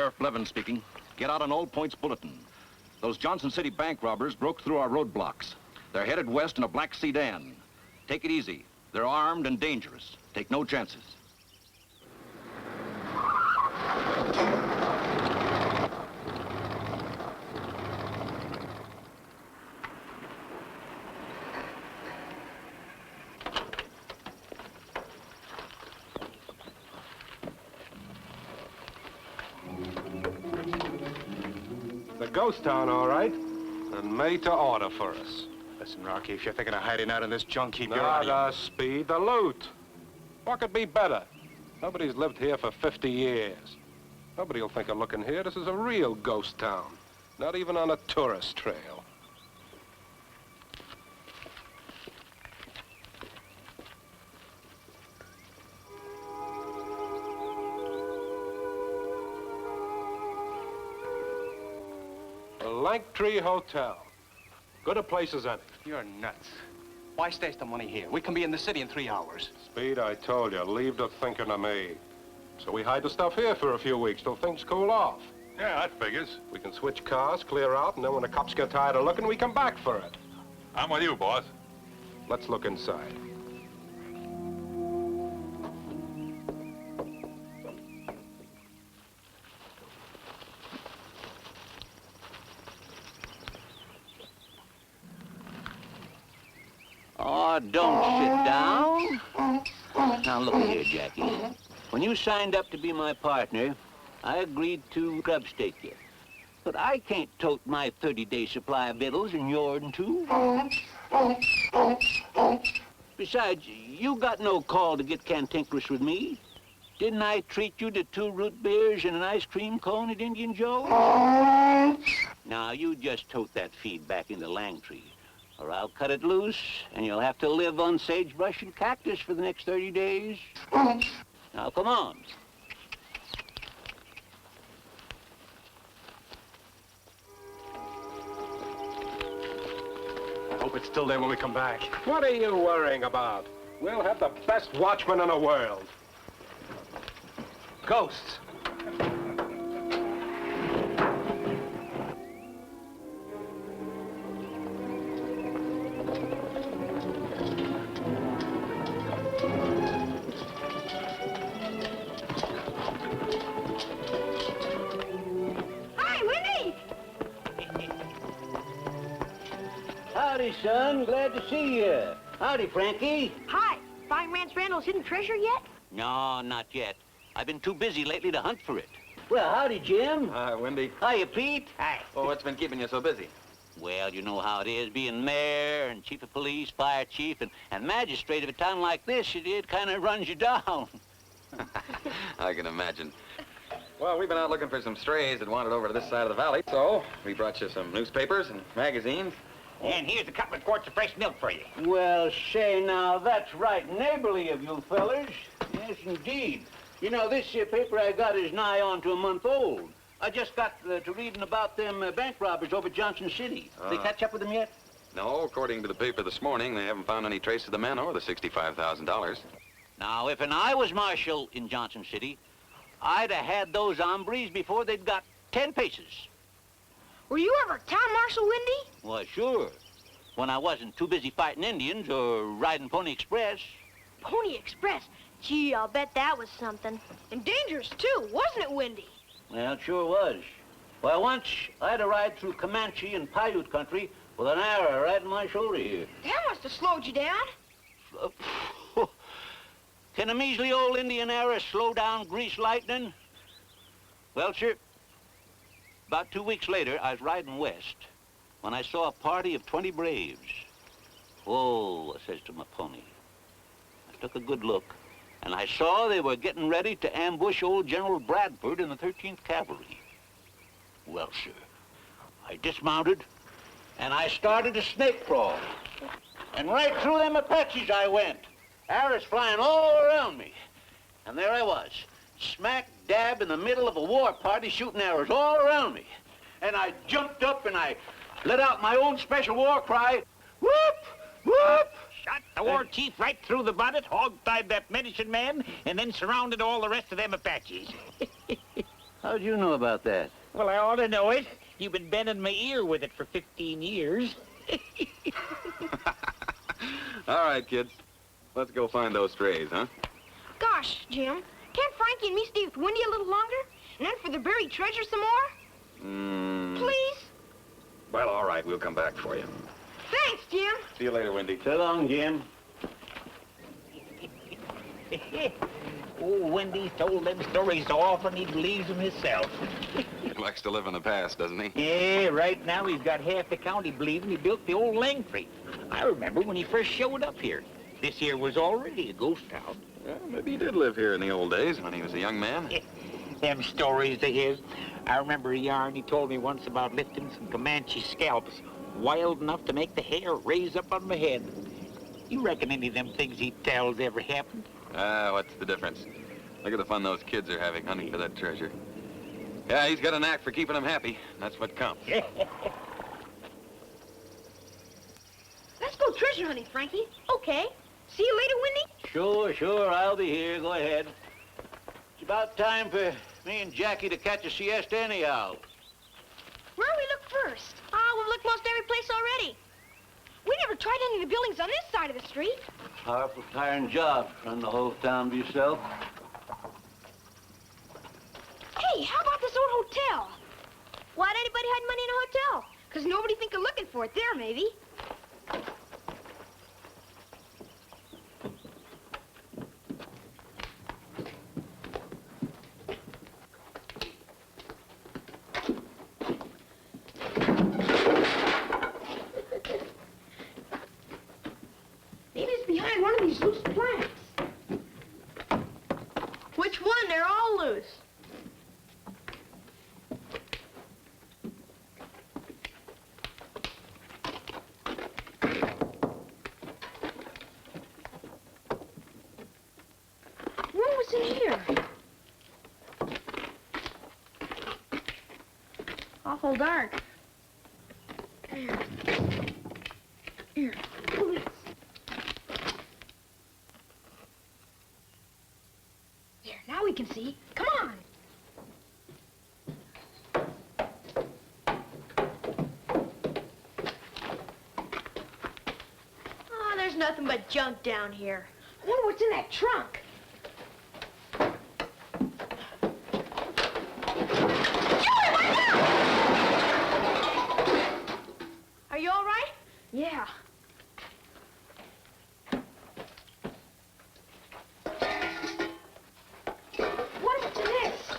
Sheriff Blevins speaking. Get out an Old Points bulletin. Those Johnson City bank robbers broke through our roadblocks. They're headed west in a black sedan. Take it easy. They're armed and dangerous. Take no chances. Ghost town, all right, and made to order for us. Listen, Rocky, if you're thinking of hiding out in this junk, keep your Not eye... the speed, the loot. What could be better? Nobody's lived here for 50 years. Nobody'll think of looking here. This is a real ghost town, not even on a tourist trail. Langtree Hotel. Good a place as any. You're nuts. Why stash the money here? We can be in the city in 3 hours. Speed, I told you, leave the thinking to me. So we hide the stuff here for a few weeks till things cool off. Yeah, that figures. We can switch cars, clear out, and then when the cops get tired of looking, we come back for it. I'm with you, boss. Let's look inside. Oh, don't sit down. Now, look here, Jackie. When you signed up to be my partner, I agreed to grub stake you. But I can't tote my 30-day supply of victuals and your'n too. Besides, you got no call to get cantankerous with me. Didn't I treat you to 2 root beers and an ice cream cone at Indian Joe? Now, you just tote that feed back into Langtree, or I'll cut it loose, and you'll have to live on sagebrush and cactus for the next 30 days. Now, come on. I hope it's still there when we come back. What are you worrying about? We'll have the best watchman in the world. Ghosts. Hi, Winnie! Howdy, son. Glad to see you. Howdy, Frankie. Hi. Find Rance Randall's hidden treasure yet? No, not yet. I've been too busy lately to hunt for it. Well, howdy, Jim. Hi, Wendy. Hiya, Pete. Hi. Oh, what's been keeping you so busy? Well, you know how it is, being mayor and chief of police, fire chief, and magistrate of a town like this, it kind of runs you down. I can imagine. Well, we've been out looking for some strays that wandered over to this side of the valley, so we brought you some newspapers and magazines. And here's a couple of quarts of fresh milk for you. Well, say now, that's right neighborly of you fellers. Yes, indeed. You know, this here paper I got is nigh on to a month old. I just got to reading about them bank robbers over Johnson City. They catch up with them yet? No, according to the paper this morning, they haven't found any trace of the men or the $65,000. Now, if I was marshal in Johnson City, I'd have had those hombres before they'd got 10 paces. Were you ever town marshal, Windy? Well, sure. When I wasn't too busy fighting Indians or riding Pony Express. Pony Express? Gee, I'll bet that was something. And dangerous, too, wasn't it, Windy? Well, it sure was. Well, once I had to ride through Comanche and Paiute country with an arrow right in my shoulder here. That must have slowed you down. Can a measly old Indian arrow slow down grease lightning? Well, sir, about 2 weeks later, I was riding west when I saw a party of 20 braves. Oh, I says to my pony. I took a good look, and I saw they were getting ready to ambush old General Bradford in the 13th Cavalry. Well, sir, I dismounted, and I started a snake crawl. And right through them Apaches I went, arrows flying all around me. And there I was, smack dab in the middle of a war party shooting arrows all around me. And I jumped up and I let out my own special war cry, whoop, whoop. Shot the war chief right through the bonnet, hog-tied that medicine man, and then surrounded all the rest of them Apaches. How'd you know about that? Well, I ought to know it. You've been bending my ear with it for 15 years. All right, kids. Let's go find those strays, huh? Gosh, Jim, can't Frankie and me stay with Winnie a little longer? And then for the buried treasure some more? Please? Well, all right. We'll come back for you. Thanks, Jim. See you later, Wendy. So long, Jim. Oh, Wendy's told them stories so often he believes them himself. He likes to live in the past, doesn't he? Yeah, right now he's got half the county believing he built the old Langtree. I remember when he first showed up here. This here was already a ghost town. Well, maybe he did live here in the old days when he was a young man. Them stories of his. I remember a yarn he told me once about lifting some Comanche scalps, wild enough to make the hair raise up on my head. You reckon any of them things he tells ever happened? What's the difference? Look at the fun those kids are having hunting for that treasure. Yeah, he's got a knack for keeping them happy. That's what counts. Let's go treasure hunting, Frankie. Okay. See you later, Winnie. Sure, I'll be here. Go ahead. It's about time for me and Jackie to catch a siesta anyhow. Where do we look first? We've looked most every place already. We never tried any of the buildings on this side of the street. Powerful, tiring job, running the whole town by yourself. Hey, how about this old hotel? Why'd anybody hide money in a hotel? Because nobody think of looking for it there, maybe. Maybe it's behind one of these loose planks. Which one? They're all loose. What was in here? Awful dark. Here. Ooh, this. There, now we can see. Come on. Oh, there's nothing but junk down here. I wonder what's in that trunk. Are you all right? Yeah. What's this?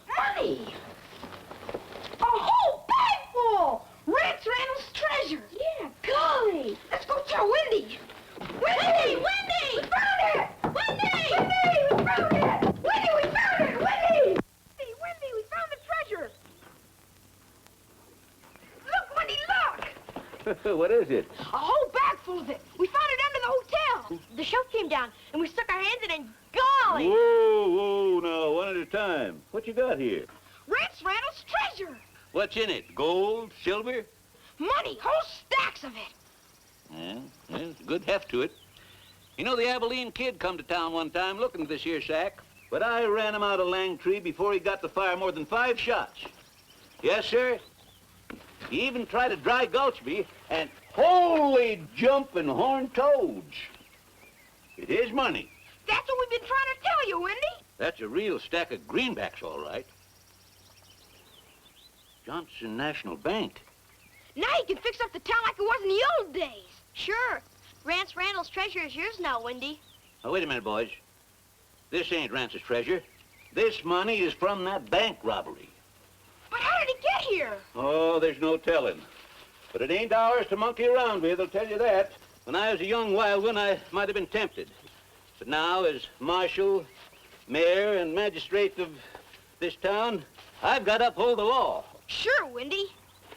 Money! A whole bag full! Rance Randall's treasure! Yeah, golly! Let's go tell Winnie! Winnie! Winnie! We found it! Winnie! Winnie! We found it! Winnie, we found it! Winnie! Winnie, we found the treasure! Look, Winnie, look! What is it? A whole bag full of it. We found it under the hotel. The shelf came down, and we stuck our hands in it, and golly! Whoa, now, one at a time. What you got here? Rance Randall's treasure! What's in it? Gold? Silver? Money, whole stacks of it. Yeah, there's a good heft to it. You know, the Abilene kid come to town one time looking for this here sack, but I ran him out of Langtree before he got to fire more than 5 shots. Yes, sir. He even tried to dry gulch me, and holy jumping horned toads. It is money. That's what we've been trying to tell you, Winnie. That's a real stack of greenbacks, all right. Johnson National Bank. Now you can fix up the town like it was in the old days. Sure. Rance Randall's treasure is yours now, Windy. Now, wait a minute, boys. This ain't Rance's treasure. This money is from that bank robbery. But how did it get here? Oh, there's no telling. But it ain't ours to monkey around with, I'll tell you that. When I was a young wild one, I might have been tempted. But now, as marshal, mayor, and magistrate of this town, I've got to uphold the law. Sure, Windy.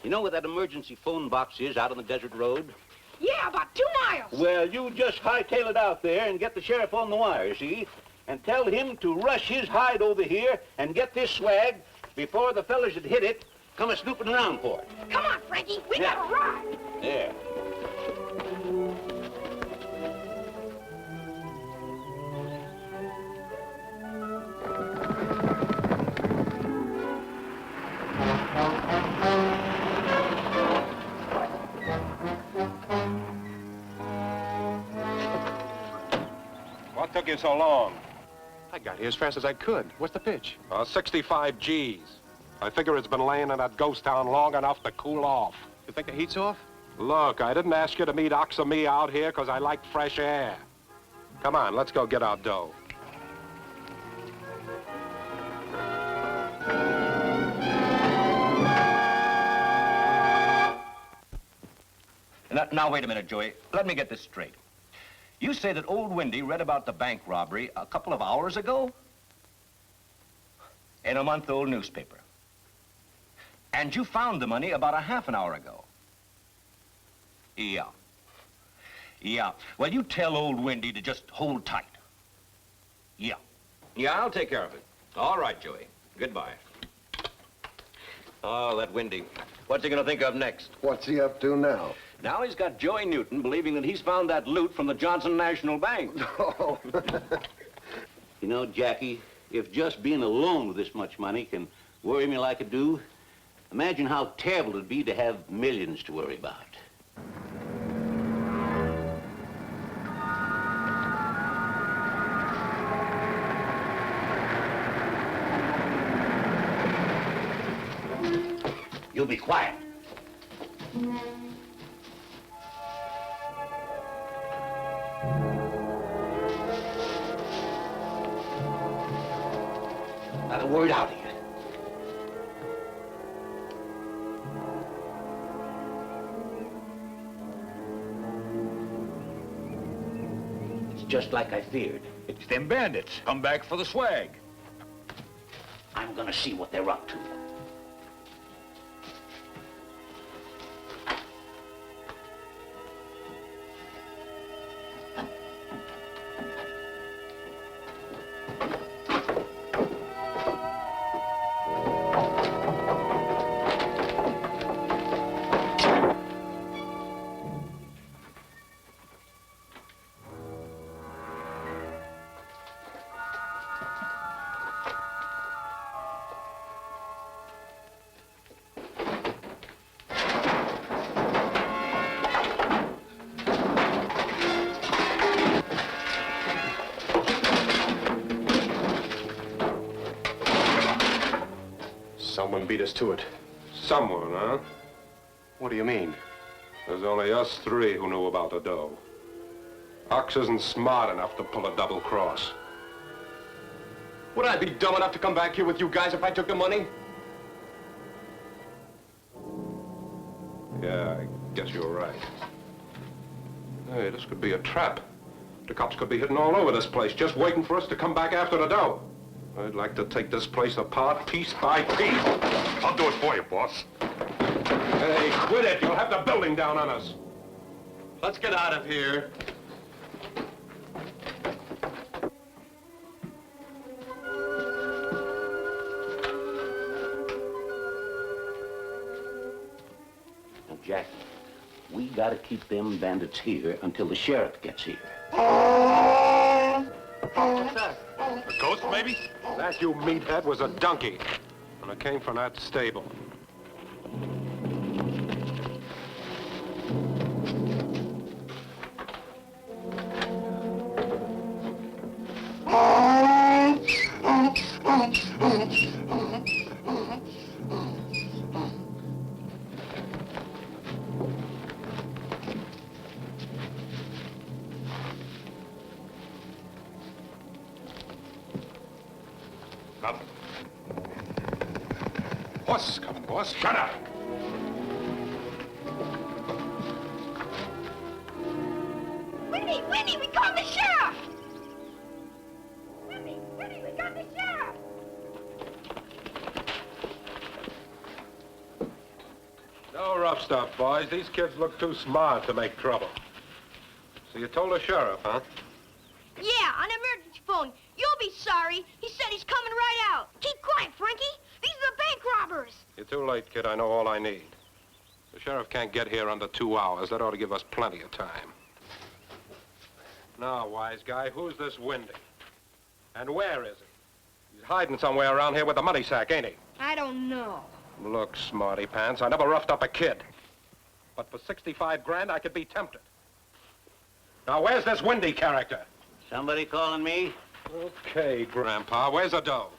You know where that emergency phone box is out on the desert road? Yeah, about 2 miles. Well, you just hightail it out there and get the sheriff on the wire, see? And tell him to rush his hide over here and get this swag before the fellas that hit it come a snooping around for it. Come on, Frankie. We Yeah. gotta ride. There. took you so long? I got here as fast as I could. What's the pitch? 65 G's. I figure it's been laying in that ghost town long enough to cool off. You think the heat's off? Look, I didn't ask you to meet Ox or me out here because I like fresh air. Come on, let's go get our dough. Now, wait a minute, Joey. Let me get this straight. You say that old Winnie read about the bank robbery a couple of hours ago? In a month-old newspaper. And you found the money about a half an hour ago? Yeah. Yeah. Well, you tell old Winnie to just hold tight. Yeah. Yeah, I'll take care of it. All right, Joey. Goodbye. Oh, that Winnie. What's he gonna think of next? What's he up to now? Now he's got Joey Newton believing that he's found that loot from the Johnson National Bank. Oh. You know, Jackie, if just being alone with this much money can worry me like it do, imagine how terrible it'd be to have millions to worry about. You be quiet. Not a word out of you. It's just like I feared. It's them bandits. Come back for the swag. I'm gonna see what they're up to. Someone beat us to it. Someone, huh? What do you mean? There's only us three who knew about the dough. Ox isn't smart enough to pull a double cross. Would I be dumb enough to come back here with you guys if I took the money? Yeah, I guess you're right. Hey, this could be a trap. The cops could be hidden all over this place, just waiting for us to come back after the dough. I'd like to take this place apart piece by piece. I'll do it for you, boss. Hey, quit it. You'll have the building down on us. Let's get out of here. Now, Jackie, we gotta keep them bandits here until the sheriff gets here. What's that? A ghost, maybe? That, you meathead, was a donkey. And it came from that stable. Nothing. Horse is coming, boss. Shut up! Winnie, Winnie, we got the sheriff! Winnie, Winnie, we got the sheriff! No rough stuff, boys. These kids look too smart to make trouble. So you told the sheriff, huh? Yeah, on emergency phone. You'll be sorry. He said he's coming right out. Keep quiet, Frankie. These are the bank robbers. You're too late, kid. I know all I need. The sheriff can't get here under 2 hours. That ought to give us plenty of time. Now, wise guy, who's this Winnie? And where is he? He's hiding somewhere around here with the money sack, ain't he? I don't know. Look, smarty pants, I never roughed up a kid. But for 65 grand, I could be tempted. Now, where's this Winnie character? Somebody calling me? Okay, Grandpa. Where's the dough?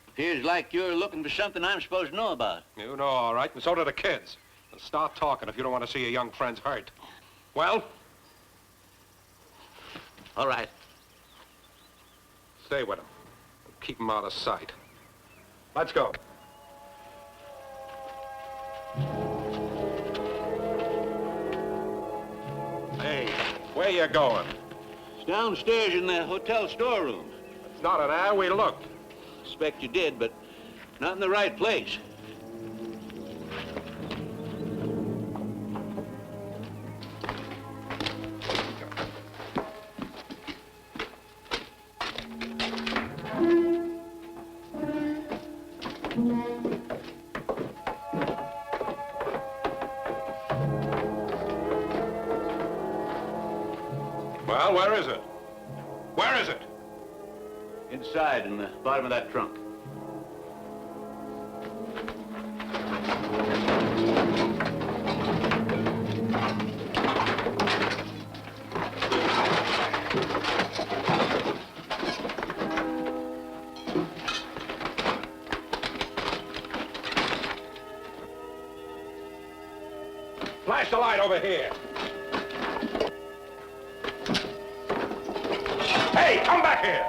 Appears like you're looking for something I'm supposed to know about. You know all right, and so do the kids. Now start talking if you don't want to see your young friends hurt. Well? All right. Stay with him. Keep him out of sight. Let's go. Hey, where you going? It's downstairs in the hotel storeroom. It's not an hour. We looked. Suspect you did, but not in the right place. Well, where is it? Where is it? Inside, in the bottom of that trunk. Flash the light over here. Hey, come back here!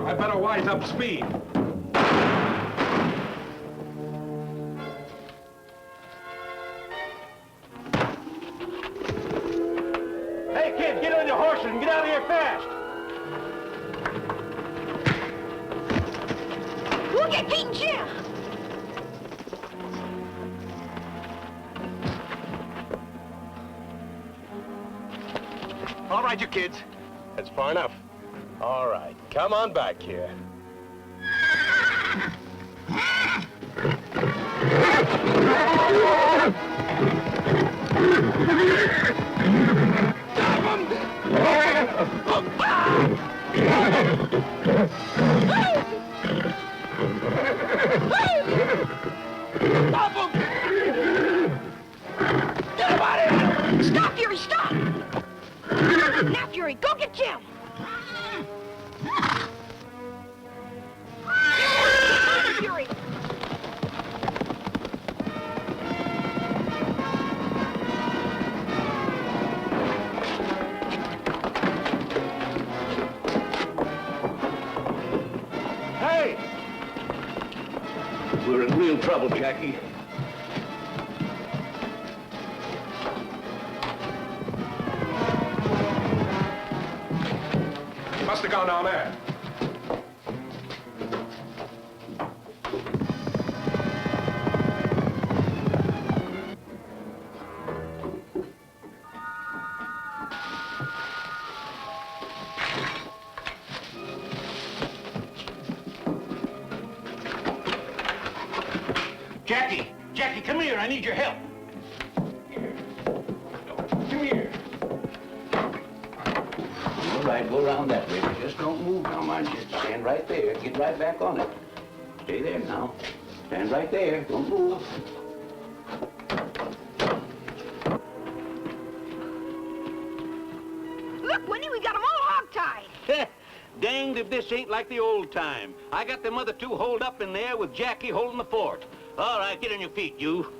I better wise up speed. Hey, kids, get on your horses and get out of here fast. Look at Pete and Jim. All right, you kids. That's far enough. All right, come on back here. Stop, Fury, stop! Now, Fury, go get Jim! Fury! Hey! We're in real trouble, Jackie. He must have gone down there. Jackie, come here. I need your help. Come here. All right, go around that way. Just don't move now, mind you. Stand right there. Get right back on it. Stay there now. Stand right there. Don't move. Look, Winnie, we got them all hog-tied. Danged if this ain't like the old time. I got them other two holed up in there with Jackie holding the fort. All right, get on your feet, you.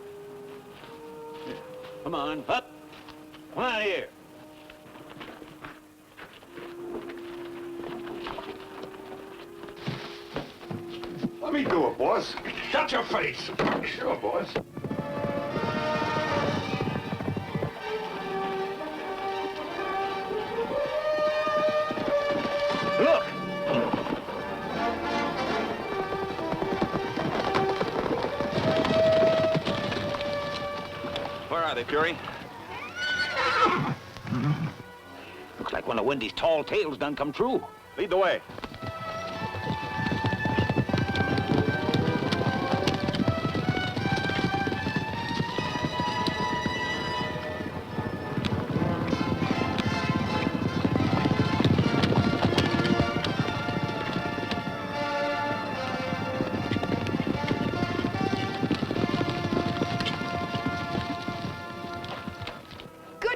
Come on, up. Come on here. Let me do it, boss. Shut your face. Sure, boss. Look. Where are they, Fury? Looks like one of Wendy's tall tales done come true. Lead the way.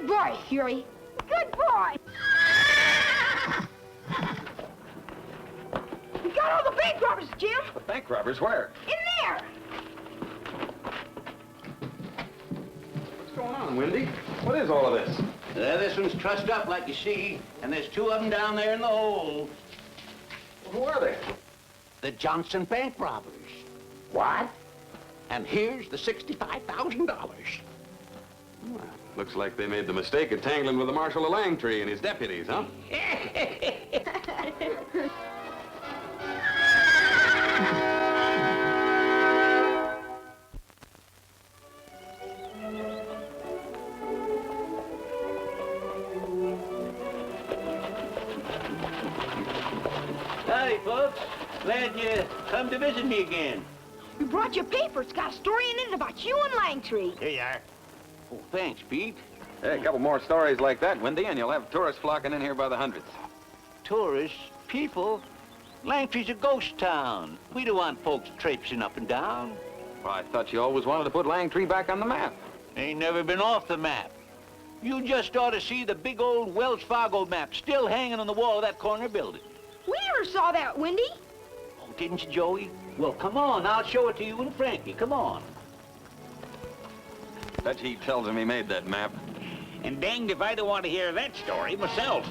Good boy, Fury. Good boy. We got all the bank robbers, Jim. The bank robbers, where? In there. What's going on, Windy? What is all of this? This one's trussed up like you see, and there's two of them down there in the hole. Well, who are they? The Johnson bank robbers. What? And here's the $65,000. Looks like they made the mistake of tangling with the Marshal of Langtree and his deputies, huh? Howdy, folks. Glad you come to visit me again. We brought you a paper. It's got a story in it about you and Langtree. Here you are. Oh, thanks, Pete. Hey, a couple more stories like that, Windy, and you'll have tourists flocking in here by the hundreds. Tourists, people. Langtree's a ghost town. We don't want folks traipsing up and down. Well, I thought you always wanted to put Langtree back on the map. Ain't never been off the map. You just ought to see the big old Wells Fargo map still hanging on the wall of that corner building. We never saw that, Windy. Oh, didn't you, Joey? Well, come on. I'll show it to you and Frankie. Come on. Bet he tells him he made that map. And danged if I don't want to hear that story myself.